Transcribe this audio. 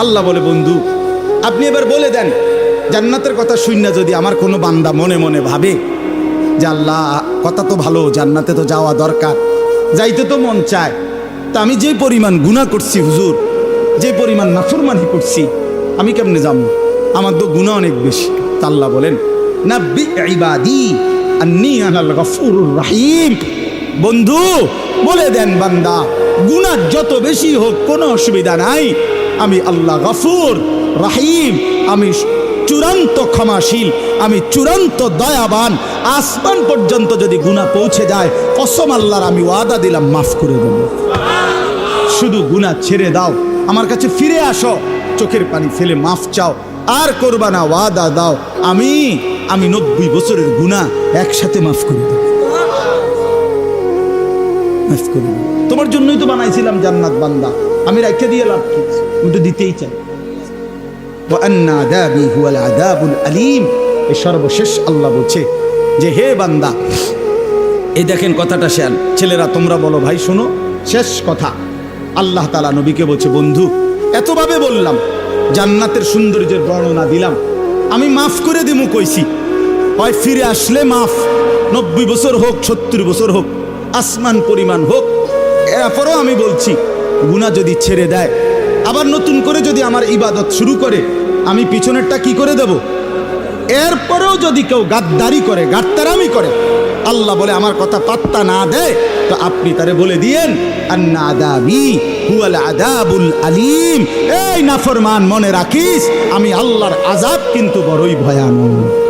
আল্লাহ বলে, বন্ধু আপনি এবার বলে দেন, জান্নাতের কথা শুননা যদি আমার কোনো বান্দা মনে মনে ভাবে যে আল্লাহ কথা তো ভালো, জান্নাতে তো যাওয়া দরকার, যাইতে তো মন চায়, তা আমি যে পরিমাণ গুনাহ করছি হুজুর, যে পরিমাণ নাফরমানি করছি, আমি কেমনে যাবো? আমার তো গুনাহ অনেক বেশি। তা আল্লাহ বলেন, নাব্বি ইবাদি আন্নী আনাল গফুরুর রহিম। বন্ধু বলে দেন, বান্দা গুনাহ যত বেশি হোক কোনো অসুবিধা নাই, আমি আল্লাহ গফুর রহিম, আমি চূড়ান্ত ক্ষমাশীল, আমি চূড়ান্ত দয়াবান। আসমান পর্যন্ত যদি গুনাহ পৌঁছে যায়, কসম আল্লাহর আমি ওয়াদা দিলাম মাফ করে দেব। শুধু গুনাহ ছেড়ে দাও, আমার কাছে ফিরে আসো, চোখের পানি ফেলে মাফ চাও, আর করবা না, ওয়াদা দাও আমি 90 বছরের গুনাহ একসাথে মাফ করে দেব। মাফ করে দেব, তোমার জন্যই তো বানাইছিলাম জান্নাত বান্দা, আমি রাখতে দিয়ে লাভ কি? আমি তো দিতেই চাই। এই সর্বশেষ আল্লাহ বলছে যে হে বান্দা, এই দেখেন কথাটা শেয়াল ছেলেরা তোমরা বলো ভাই শোনো, শেষ কথা আল্লাহ তাআলা নবীকে বলছে, বন্ধু এতভাবে বললাম, জান্নাতের সৌন্দর্যের বর্ণনা দিলাম, আমি মাফ করে দিমু কইছি, হয় ফিরে আসলে মাফ, 90 বছর হোক 70 বছর হোক, আসমান পরিমাণ হোক, এরপরও আমি বলছি গুনাহ যদি ছেড়ে দেয়, আবার নতুন করে যদি আমার ইবাদত শুরু করে, আমি পিছনেরটা কি করে দেব? এরপরেও যদি কেউ গাদ্দারি করে, গাদ্দারামি করে, আল্লাহ বলে আমার কথা পাত্তা না দেয়, তো আপনি তারে বলে দিয়েন আন্না আযাবি হুয়াল আযাবুল আলীম। এই নাফরমান মনে রাখিস, আমি আল্লাহর আযাব কিন্তু বড়ই ভয়ানক।